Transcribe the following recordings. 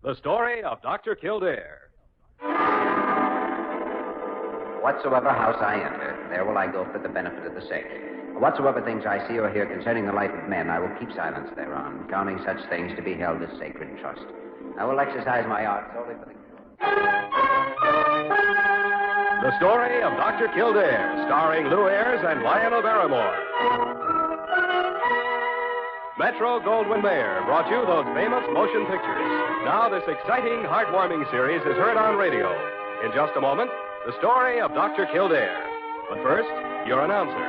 The story of Dr. Kildare. Whatsoever house I enter, there will I go for the benefit of the sick. Whatsoever things I see or hear concerning the life of men, I will keep silence thereon, counting such things to be held as sacred trust. I will exercise my art solely for the... The story of Dr. Kildare, starring Lou Ayres and Lionel Barrymore. Metro-Goldwyn-Mayer brought you those famous motion pictures. Now this exciting, heartwarming series is heard on radio. In just a moment, the story of Dr. Kildare. But first, your announcer.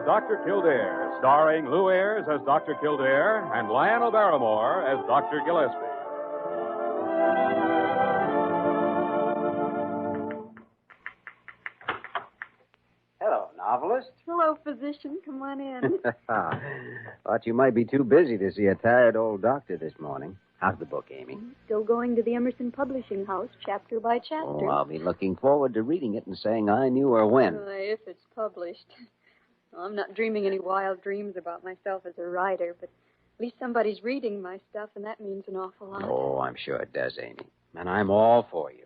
Dr. Kildare, starring Lou Ayres as Dr. Kildare and Lionel Barrymore as Dr. Gillespie. Hello, novelist. Hello, physician. Come on in. Thought you might be too busy to see a tired old doctor this morning. How's the book, Amy? Still going to the Emerson Publishing House, chapter by chapter. Oh, I'll be looking forward to reading it and saying I knew her when. If it's published. Well, I'm not dreaming any wild dreams about myself as a writer, but at least somebody's reading my stuff, and that means an awful lot. Oh, I'm sure it does, Amy. And I'm all for you.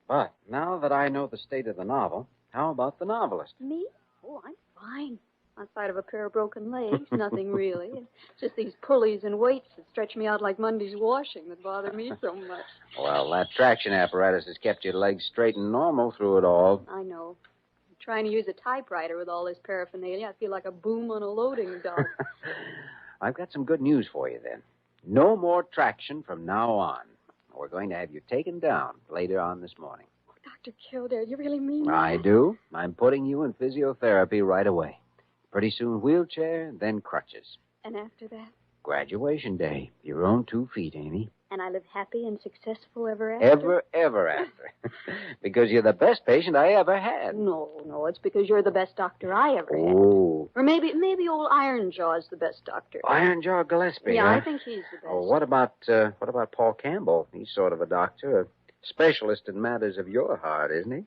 But now that I know the state of the novel, how about the novelist? Me? Oh, I'm fine. Outside of a pair of broken legs, nothing really. It's just these pulleys and weights that stretch me out like Monday's washing that bother me so much. Well, that traction apparatus has kept your legs straight and normal through it all. I know. Trying to use a typewriter with all this paraphernalia, I feel like a boom on a loading dock. I've got some good news for you, then. No more traction from now on. We're going to have you taken down later on this morning. Oh, Dr. Kildare, you really mean that? I do. I'm putting you in physiotherapy right away. Pretty soon wheelchair, then crutches. And after that? Graduation day. Your own 2 feet, Amy. And I live happy and successful ever after? Ever after. Because you're the best patient I ever had. No, it's because you're the best doctor I ever had. Oh. Or maybe old Ironjaw's the best doctor. Ironjaw Gillespie, Yeah, huh? I think he's the best. Oh, what about Paul Campbell? He's sort of a doctor, a specialist in matters of your heart, isn't he?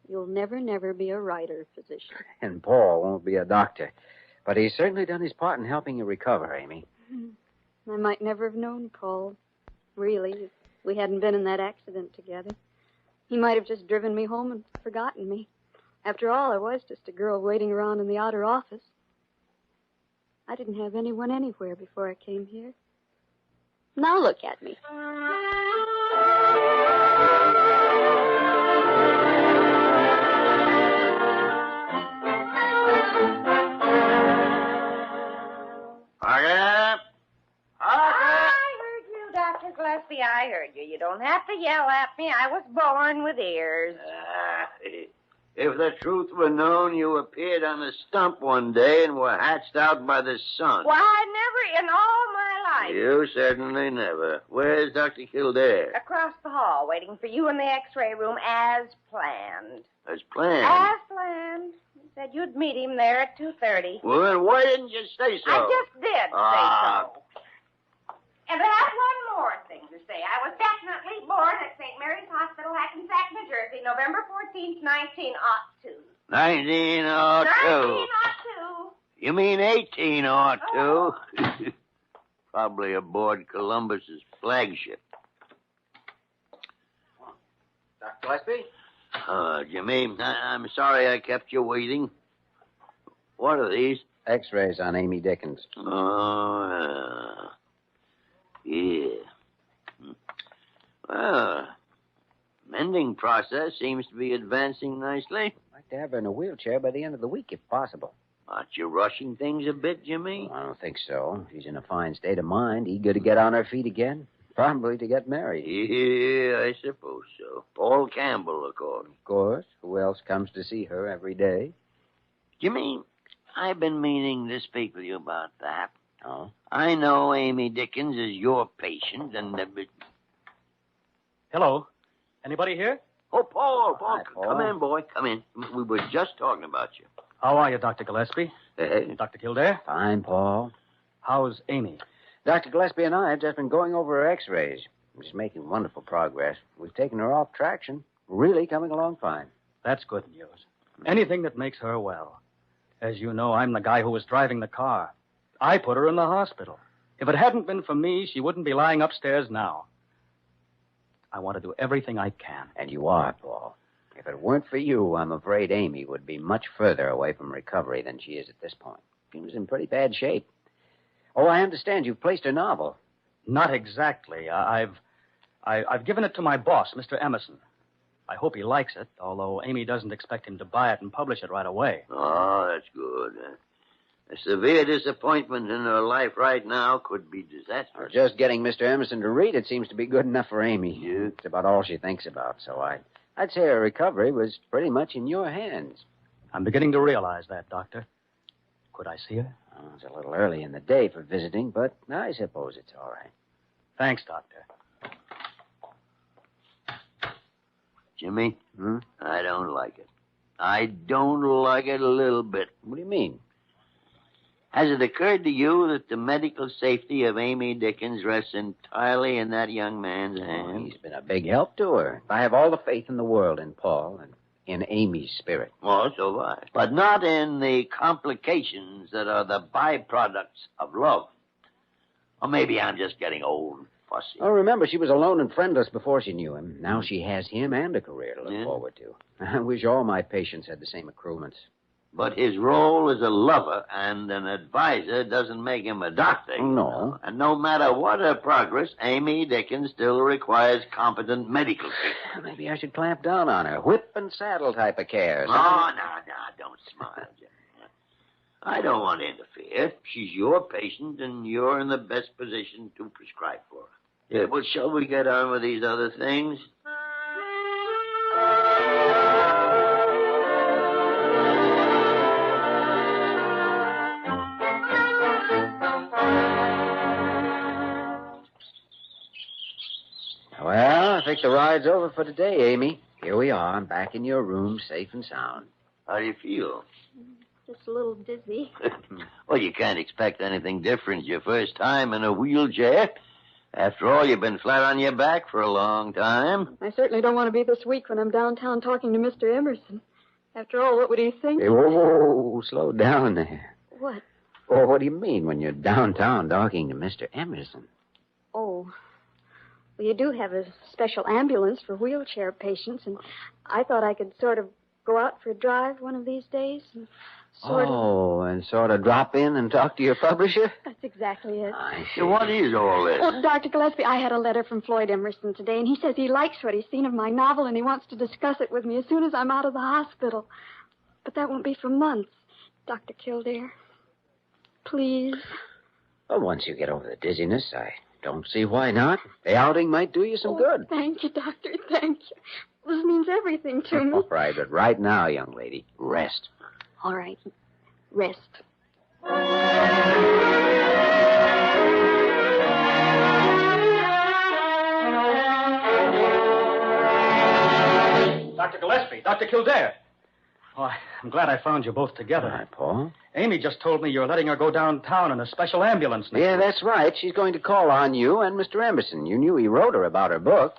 You'll never be a writer, physician. And Paul won't be a doctor. But he's certainly done his part in helping you recover, Amy. I might never have known Paul. Really, if we hadn't been in that accident together. He might have just driven me home and forgotten me. After all, I was just a girl waiting around in the outer office. I didn't have anyone anywhere before I came here. Now look at me. Gillespie, I heard you. You don't have to yell at me. I was born with ears. If the truth were known, you appeared on a stump one day and were hatched out by the sun. Why, never in all my life. You certainly never. Where's Dr. Kildare? Across the hall, waiting for you in the x-ray room as planned. As planned? As planned. You said you'd meet him there at 2:30. Well, then why didn't you say so? I just did say so. And I have one more thing to say. I was definitely born at St. Mary's Hospital, Hackensack, New Jersey, November 14th, 1902. 1902. 1902. You mean 1802? Oh. Probably aboard Columbus's flagship. Dr. Gillespie? Jimmy, I'm sorry I kept you waiting. What are these? X-rays on Amy Dickens. Oh, yeah. Well, mending process seems to be advancing nicely. I'd like to have her in a wheelchair by the end of the week, if possible. Aren't you rushing things a bit, Jimmy? I don't think so. She's in a fine state of mind, eager to get on her feet again. Probably to get married. Yeah, I suppose so. Paul Campbell, of course. Of course. Who else comes to see her every day? Jimmy, I've been meaning to speak with you about that. Oh? I know Amy Dickens is your patient, and... Hello. Anybody here? Oh, Paul, Hi, Paul. Come in, boy. Come in. We were just talking about you. How are you, Dr. Gillespie? Hey. Dr. Kildare? Fine, Paul. How's Amy? Dr. Gillespie and I have just been going over her x-rays. She's making wonderful progress. We've taken her off traction. Really coming along fine. That's good news. Anything that makes her well. As you know, I'm the guy who was driving the car. I put her in the hospital. If it hadn't been for me, she wouldn't be lying upstairs now. I want to do everything I can. And you are, Paul. If it weren't for you, I'm afraid Amy would be much further away from recovery than she is at this point. She was in pretty bad shape. Oh, I understand you've placed a novel. Not exactly. I've given it to my boss, Mr. Emerson. I hope he likes it, although Amy doesn't expect him to buy it and publish it right away. Oh, that's good. A severe disappointment in her life right now could be disastrous. Just getting Mr. Emerson to read it seems to be good enough for Amy. Yeah. It's about all she thinks about, so I'd say her recovery was pretty much in your hands. I'm beginning to realize that, Doctor. Could I see her? Oh, it's a little early in the day for visiting, but I suppose it's all right. Thanks, Doctor. Jimmy, I don't like it. I don't like it a little bit. What do you mean? Has it occurred to you that the medical safety of Amy Dickens rests entirely in that young man's hands? He's been a big help to her. I have all the faith in the world in Paul and in Amy's spirit. Oh, so do I. But not in the complications that are the byproducts of love. Or maybe I'm just getting old and fussy. Oh, remember, she was alone and friendless before she knew him. Now she has him and a career to look forward to. I wish all my patients had the same accruements. But his role as a lover and an advisor doesn't make him a doctor. Oh, no. And no matter what her progress, Amy Dickens still requires competent medical treatment. Maybe I should clamp down on her. Whip and saddle type of care. No, don't smile, Jim. I don't want to interfere. She's your patient, and you're in the best position to prescribe for her. Yeah, well, shall we get on with these other things? Well, I think the ride's over for today, Amy. Here we are, back in your room, safe and sound. How do you feel? Just a little dizzy. Well, you can't expect anything different your first time in a wheelchair. After all, you've been flat on your back for a long time. I certainly don't want to be this weak when I'm downtown talking to Mr. Emerson. After all, what would he think? Hey, whoa, slow down there. What? Oh, what do you mean when you're downtown talking to Mr. Emerson? Oh, well, you do have a special ambulance for wheelchair patients, and I thought I could sort of go out for a drive one of these days and and sort of drop in and talk to your publisher? That's exactly it. I see. So what is all this? Oh, Dr. Gillespie, I had a letter from Floyd Emerson today, and he says he likes what he's seen of my novel, and he wants to discuss it with me as soon as I'm out of the hospital. But that won't be for months. Dr. Kildare, please. Well, once you get over the dizziness, I don't see why not. The outing might do you some good. Thank you, Doctor, thank you. This means everything to me. All right, but right now, young lady, rest. All right, rest. Dr. Gillespie, Dr. Kildare. Oh, I'm glad I found you both together. All right, Paul. Amy just told me you're letting her go downtown in a special ambulance next Yeah, week. that's right. She's going to call on you and Mr. Emerson. You knew he wrote her about her book.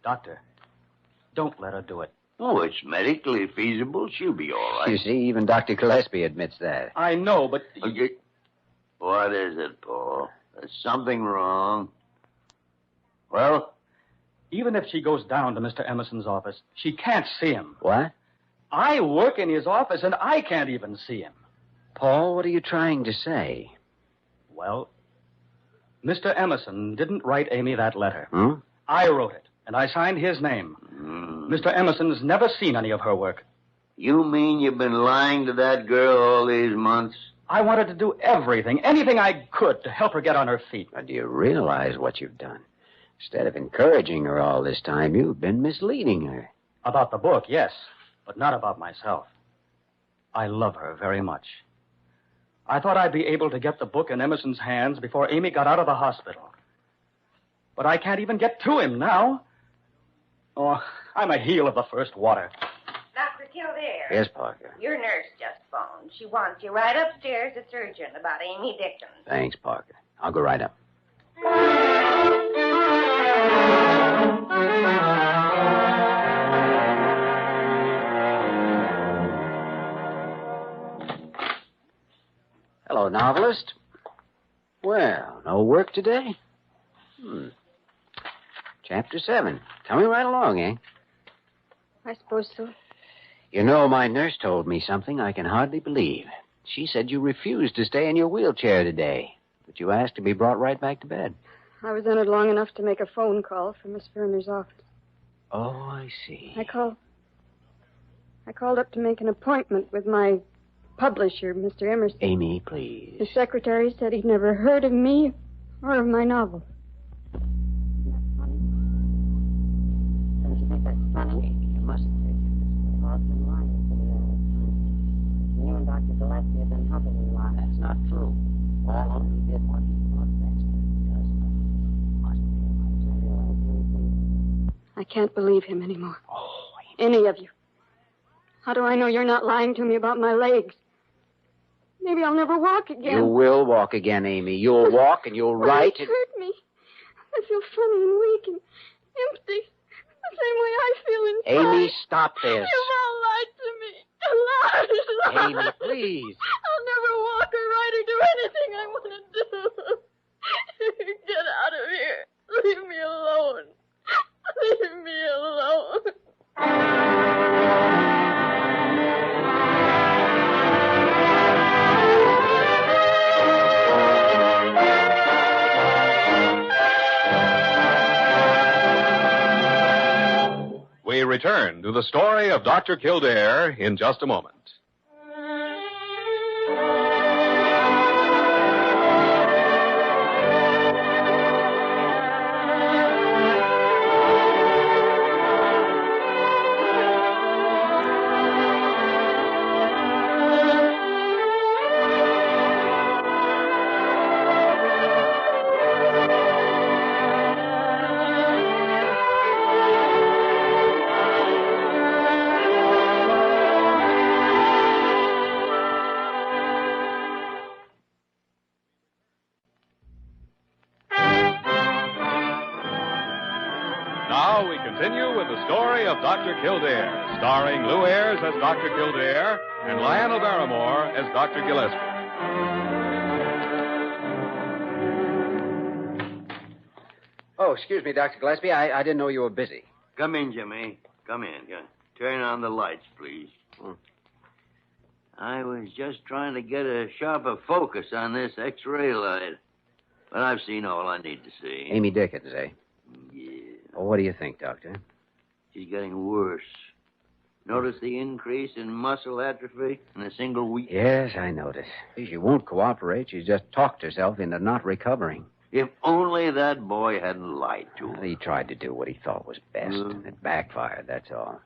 Doctor, don't let her do it. Oh, it's medically feasible. She'll be all right. You see, even Dr. Gillespie admits that. I know, but... Okay. What is it, Paul? There's something wrong. Well? Even if she goes down to Mr. Emerson's office, she can't see him. What? I work in his office, and I can't even see him. Paul, what are you trying to say? Well, Mr. Emerson didn't write Amy that letter. Hmm? I wrote it, and I signed his name. Mr. Emerson's never seen any of her work. You mean you've been lying to that girl all these months? I wanted to do everything, anything I could to help her get on her feet. Now, do you realize what you've done? Instead of encouraging her all this time, you've been misleading her. About the book, yes, but not about myself. I love her very much. I thought I'd be able to get the book in Emerson's hands before Amy got out of the hospital. But I can't even get to him now. Oh, I'm a heel of the first water. Dr. Kildare. Yes, Parker. Your nurse just phoned. She wants you right upstairs. It's urgent about Amy Dickens. Thanks, Parker. I'll go right up. Hello, novelist. Well, no work today? Chapter 7. Coming right along, eh? I suppose so. You know, my nurse told me something I can hardly believe. She said you refused to stay in your wheelchair today, but you asked to be brought right back to bed. I was in it long enough to make a phone call from Miss Verner's office. Oh, I see. I called up to make an appointment with my publisher, Mr. Emerson. Amy, please. The secretary said he'd never heard of me or of my novel. Don't you think that's funny? You mustn't take it. It's been lying for the last time. You and Dr. Gillespie have been helping me lie. That's not true. All he did what he thought best. Must I can't believe him anymore. Oh, Any of you. How do I know you're not lying to me about my legs? Maybe I'll never walk again. you will walk again, Amy. You'll walk and you'll write. It hurt me. I feel funny and weak and empty. The same way I feel inside. Amy, stop this. You've all lied to me. Lied. Amy, please. I'll never walk or write or do anything I want to do. Get out of here. Leave me alone. Leave me alone. We return to the story of Dr. Kildare in just a moment. Now we continue with the story of Dr. Kildare, starring Lou Ayres as Dr. Kildare and Lionel Barrymore as Dr. Gillespie. Oh, excuse me, Dr. Gillespie. I didn't know you were busy. Come in, Jimmy. Come in. Turn on the lights, please. I was just trying to get a sharper focus on this X-ray light. But I've seen all I need to see. Amy Dickens, eh? Yeah. Oh, what do you think, Doctor? She's getting worse. Notice the increase in muscle atrophy in a single week? Yes, I notice. She won't cooperate. She's just talked herself into not recovering. If only that boy hadn't lied to her. Well, he tried to do what he thought was best, and it backfired, that's all.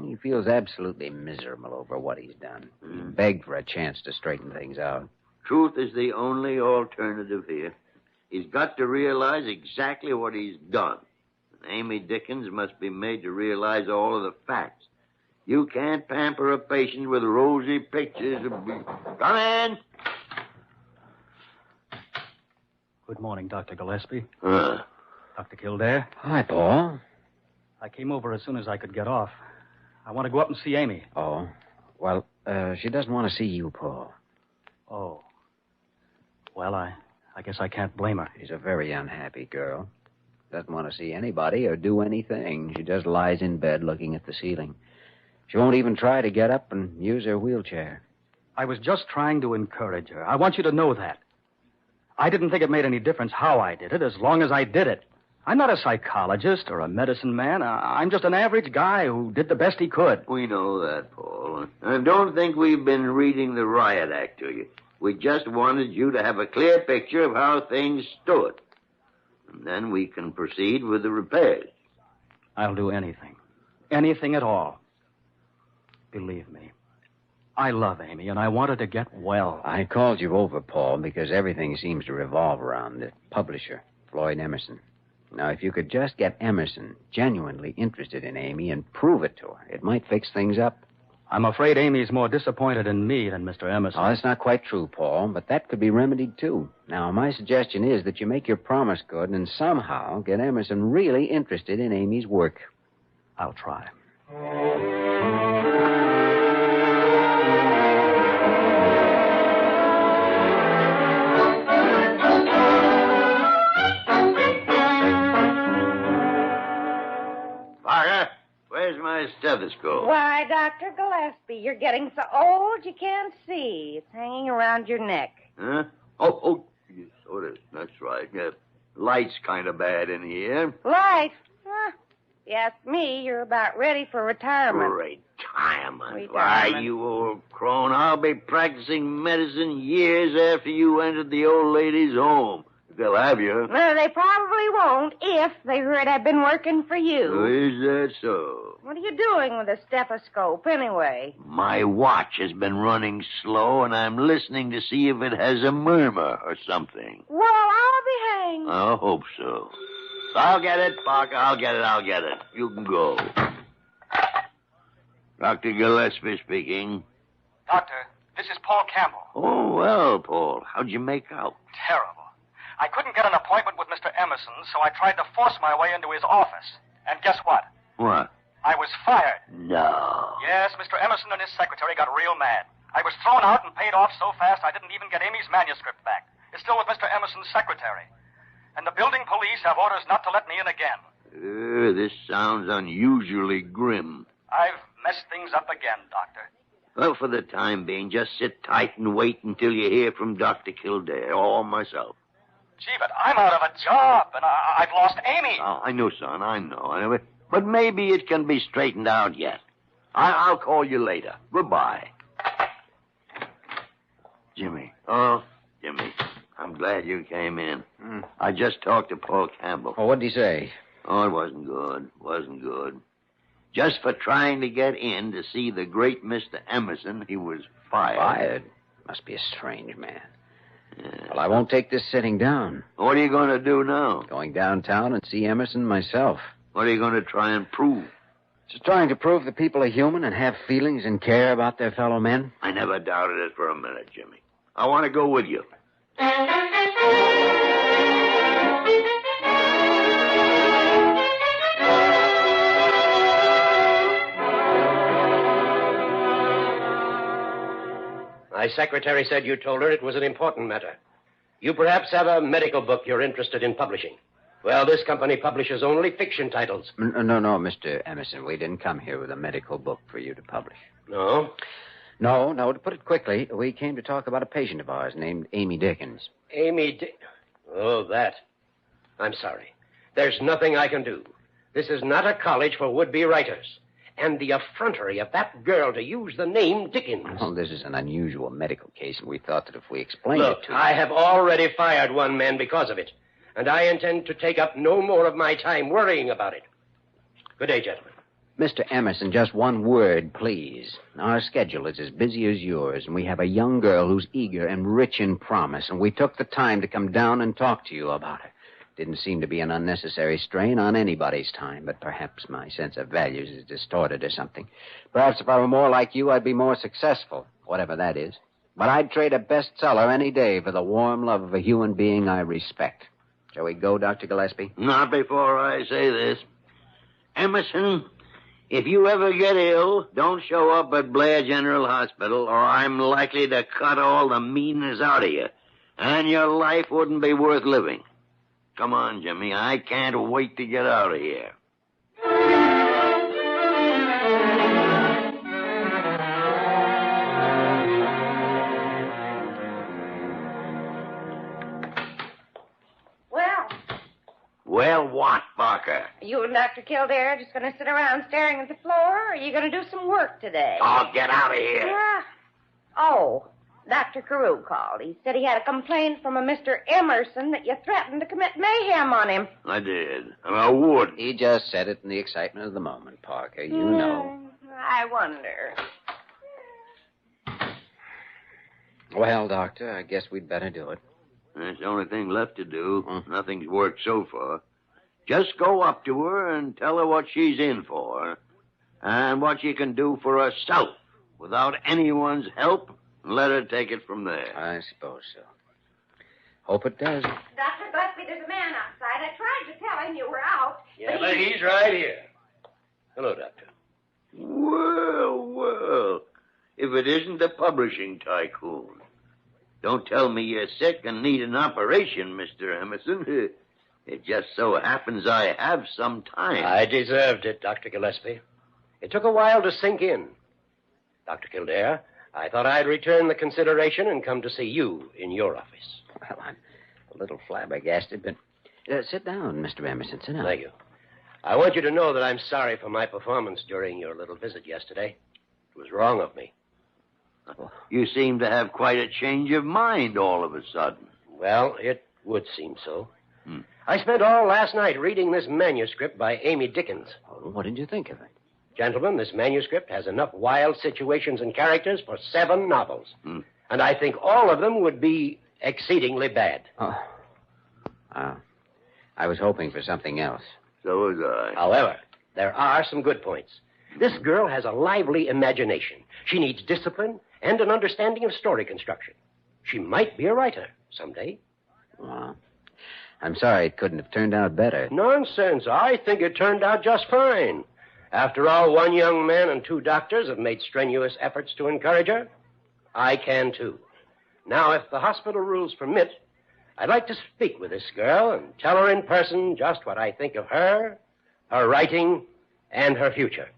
He feels absolutely miserable over what he's done. He begged for a chance to straighten things out. Truth is the only alternative here. He's got to realize exactly what he's done. And Amy Dickens must be made to realize all of the facts. You can't pamper a patient with rosy pictures of... Come in! Good morning, Dr. Gillespie. Huh. Dr. Kildare. Hi, Paul. I came over as soon as I could get off. I want to go up and see Amy. Oh, well, she doesn't want to see you, Paul. Oh. Well, I guess I can't blame her. She's a very unhappy girl. Doesn't want to see anybody or do anything. She just lies in bed looking at the ceiling. She won't even try to get up and use her wheelchair. I was just trying to encourage her. I want you to know that. I didn't think it made any difference how I did it, as long as I did it. I'm not a psychologist or a medicine man. I'm just an average guy who did the best he could. We know that, Paul. I don't think we've been reading the riot act to you. We just wanted you to have a clear picture of how things stood. And then we can proceed with the repairs. I'll do anything. Anything at all. Believe me. I love Amy, and I want her to get well. I called you over, Paul, because everything seems to revolve around the publisher, Floyd Emerson. Now, if you could just get Emerson genuinely interested in Amy and prove it to her, it might fix things up. I'm afraid Amy's more disappointed in me than Mr. Emerson. Oh, that's not quite true, Paul, but that could be remedied, too. Now, my suggestion is that you make your promise good and somehow get Emerson really interested in Amy's work. I'll try. Parker, where's my stethoscope? Why, Dr. Gillespie, you're getting so old you can't see. It's hanging around your neck. Huh? Oh, yes, it is. That's right. Yeah, light's kind of bad in here. Light? Huh. If you ask me, you're about ready for retirement. Retirement? Why, you old crone, I'll be practicing medicine years after you entered the old lady's home. They'll have you. Well, they probably won't if they heard I've been working for you. Is that so? What are you doing with a stethoscope, anyway? My watch has been running slow, and I'm listening to see if it has a murmur or something. Well, I'll be hanged. I hope so. I'll get it, Parker. I'll get it. You can go. Dr. Gillespie speaking. Doctor, this is Paul Campbell. Oh, well, Paul. How'd you make out? Terrible. I couldn't get an appointment with Mr. Emerson, so I tried to force my way into his office. And guess what? What? I was fired. No. Yes, Mr. Emerson and his secretary got real mad. I was thrown out and paid off so fast I didn't even get Amy's manuscript back. It's still with Mr. Emerson's secretary. And the building police have orders not to let me in again. This sounds unusually grim. I've messed things up again, Doctor. Well, for the time being, just sit tight and wait until you hear from Dr. Kildare or myself. Gee, but I'm out of a job, and I've lost Amy. Oh, I know, son. I know. But maybe it can be straightened out yet. I'll call you later. Goodbye. Jimmy. Oh, Jimmy. I'm glad you came in. I just talked to Paul Campbell. Oh, what'd he say? Oh, it wasn't good. Just for trying to get in to see the great Mr. Emerson, he was fired. Fired? Must be a strange man. Yeah. Well, I won't take this sitting down. What are you going to do now? Going downtown and see Emerson myself. What are you going to try and prove? Just trying to prove that people are human and have feelings and care about their fellow men. I never doubted it for a minute, Jimmy. I want to go with you. My secretary said you told her it was an important matter. You perhaps have a medical book you're interested in publishing. Well, this company publishes only fiction titles. No, Mr. Emerson. We didn't come here with a medical book for you to publish. No? No. To put it quickly, we came to talk about a patient of ours named Amy Dickens. Oh, that. I'm sorry. There's nothing I can do. This is not a college for would-be writers. And the effrontery of that girl to use the name Dickens. Well, this is an unusual medical case, and we thought that if we explained Look, it to you... I have already fired one man because of it. And I intend to take up no more of my time worrying about it. Good day, gentlemen. Mr. Emerson, just one word, please. Our schedule is as busy as yours, and we have a young girl who's eager and rich in promise, and we took the time to come down and talk to you about her. Didn't seem to be an unnecessary strain on anybody's time, but perhaps my sense of values is distorted or something. Perhaps if I were more like you, I'd be more successful, whatever that is. But I'd trade a bestseller any day for the warm love of a human being I respect. Shall we go, Dr. Gillespie? Not before I say this. Emerson, if you ever get ill, don't show up at Blair General Hospital, or I'm likely to cut all the meanness out of you, and your life wouldn't be worth living. Come on, Jimmy. I can't wait to get out of here. Well, what, Barker? Are you and Dr. Kildare just going to sit around staring at the floor, or are you going to do some work today? Oh, get out of here. Yeah. Oh, Dr. Carew called. He said he had a complaint from a Mr. Emerson that you threatened to commit mayhem on him. I did. And I would. He just said it in the excitement of the moment, Parker. You know. I wonder. Well, Doctor, I guess we'd better do it. That's the only thing left to do. Nothing's worked so far. Just go up to her and tell her what she's in for and what she can do for herself without anyone's help, and let her take it from there. I suppose so. Hope it does. Dr. Gillespie, there's a man outside. I tried to tell him you were out. Yeah, but he's right here. Hello, Doctor. Well, if it isn't the publishing tycoon. Don't tell me you're sick and need an operation, Mr. Emerson. It just so happens I have some time. I deserved it, Dr. Gillespie. It took a while to sink in. Dr. Kildare, I thought I'd return the consideration and come to see you in your office. Well, I'm a little flabbergasted, but sit down, Mr. Emerson. Sit down. Thank you. I want you to know that I'm sorry for my performance during your little visit yesterday. It was wrong of me. You seem to have quite a change of mind all of a sudden. Well, it would seem so. I spent all last night reading this manuscript by Amy Dickens. Oh, what did you think of it? Gentlemen, this manuscript has enough wild situations and characters for 7 novels. And I think all of them would be exceedingly bad. Oh. I was hoping for something else. So was I. However, there are some good points. This girl has a lively imagination. She needs discipline and an understanding of story construction. She might be a writer someday. Well, I'm sorry it couldn't have turned out better. Nonsense. I think it turned out just fine. After all, 1 young man and 2 doctors have made strenuous efforts to encourage her. I can, too. Now, if the hospital rules permit, I'd like to speak with this girl and tell her in person just what I think of her, her writing, and her future.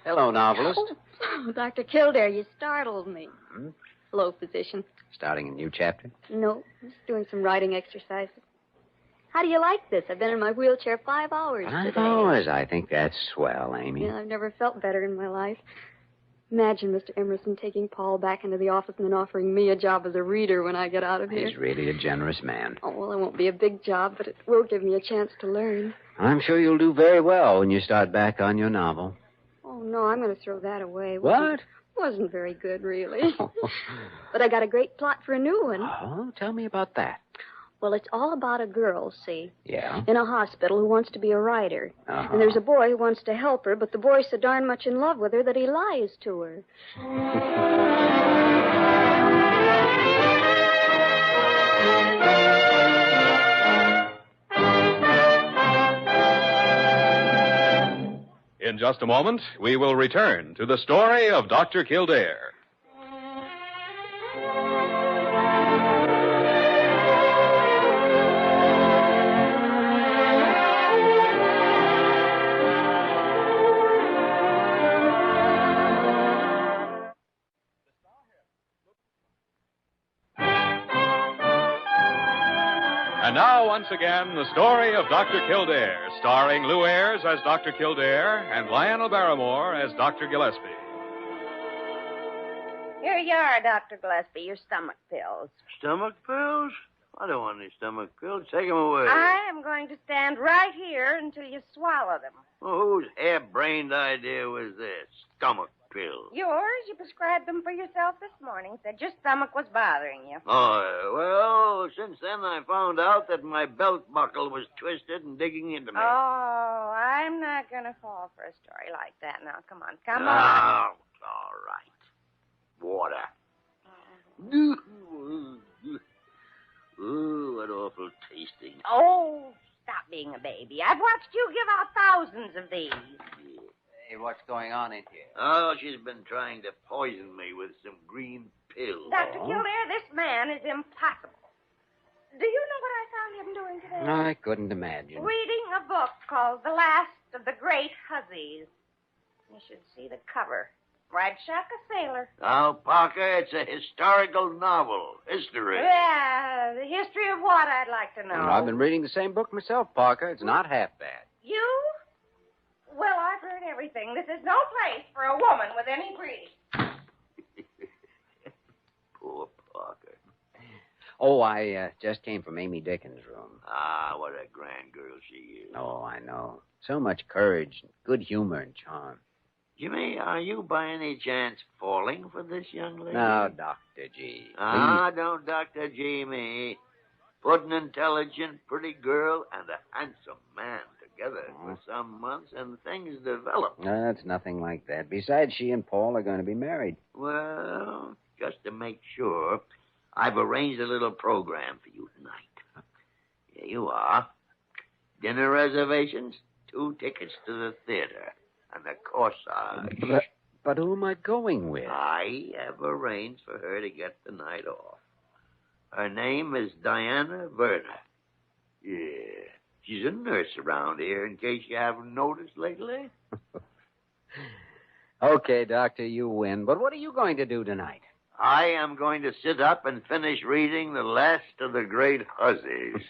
Hello, novelist. Oh, Dr. Kildare, you startled me. Hello, physician. Starting a new chapter? No, just doing some writing exercises. How do you like this? I've been in my wheelchair 5 hours today. I think that's swell, Amy. Yeah, I've never felt better in my life. Imagine Mr. Emerson taking Paul back into the office and then offering me a job as a reader when I get out of here. He's really a generous man. Oh, well, it won't be a big job, but it will give me a chance to learn. I'm sure you'll do very well when you start back on your novel. Oh, no, I'm going to throw that away. What? Wasn't very good, really. But I got a great plot for a new one. Oh, tell me about that. Well, it's all about a girl, see? Yeah? In a hospital who wants to be a writer. Uh-huh. And there's a boy who wants to help her, but the boy's so darn much in love with her that he lies to her. In just a moment, we will return to the story of Dr. Kildare. And now, once again, the story of Dr. Kildare, starring Lou Ayres as Dr. Kildare and Lionel Barrymore as Dr. Gillespie. Here you are, Dr. Gillespie, your stomach pills. Stomach pills? I don't want any stomach pills. Take them away. I am going to stand right here until you swallow them. Well, whose harebrained idea was this? Stomach pills. Yours? You prescribed them for yourself this morning. Said your stomach was bothering you. Oh, well, since then I found out that my belt buckle was twisted and digging into me. Oh, I'm not going to fall for a story like that now. Come on, come on. Oh, all right. Water. Oh, what awful tasting. Oh, stop being a baby. I've watched you give out thousands of these. Hey, what's going on in here? Oh, she's been trying to poison me with some green pills. Dr. Kildare, this man is impossible. Do you know what I found him doing today? I couldn't imagine. Reading a book called The Last of the Great Hussies. You should see the cover. Bradshaw a sailor. Now, Parker, it's a historical novel. History. Yeah, the history of what, I'd like to know. Well, I've been reading the same book myself, Parker. It's not half bad. You? Well, I've heard everything. This is no place for a woman with any breeding. Poor Parker. Oh, I just came from Amy Dickens' room. Ah, what a grand girl she is. Oh, I know. So much courage, good humor, and charm. Jimmy, are you by any chance falling for this young lady? No, Dr. G. Ah, don't Dr. G me. Put an intelligent, pretty girl and a handsome man together for some months, and things develop. No, it's nothing like that. Besides, she and Paul are going to be married. Well, just to make sure, I've arranged a little program for you tonight. Here you are. Dinner reservations, 2 tickets to the theater, and a corsage. But who am I going with? I have arranged for her to get the night off. Her name is Diana Verna. Yeah, she's a nurse around here, in case you haven't noticed lately. Okay, Doctor, you win. But what are you going to do tonight? I am going to sit up and finish reading the last of the great hussies.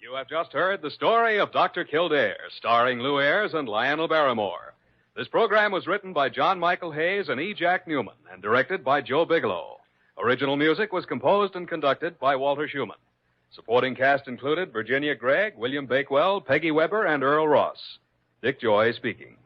You have just heard the story of Dr. Kildare, starring Lou Ayres and Lionel Barrymore. This program was written by John Michael Hayes and E. Jack Newman and directed by Joe Bigelow. Original music was composed and conducted by Walter Schumann. Supporting cast included Virginia Gregg, William Bakewell, Peggy Weber, and Earl Ross. Dick Joy speaking.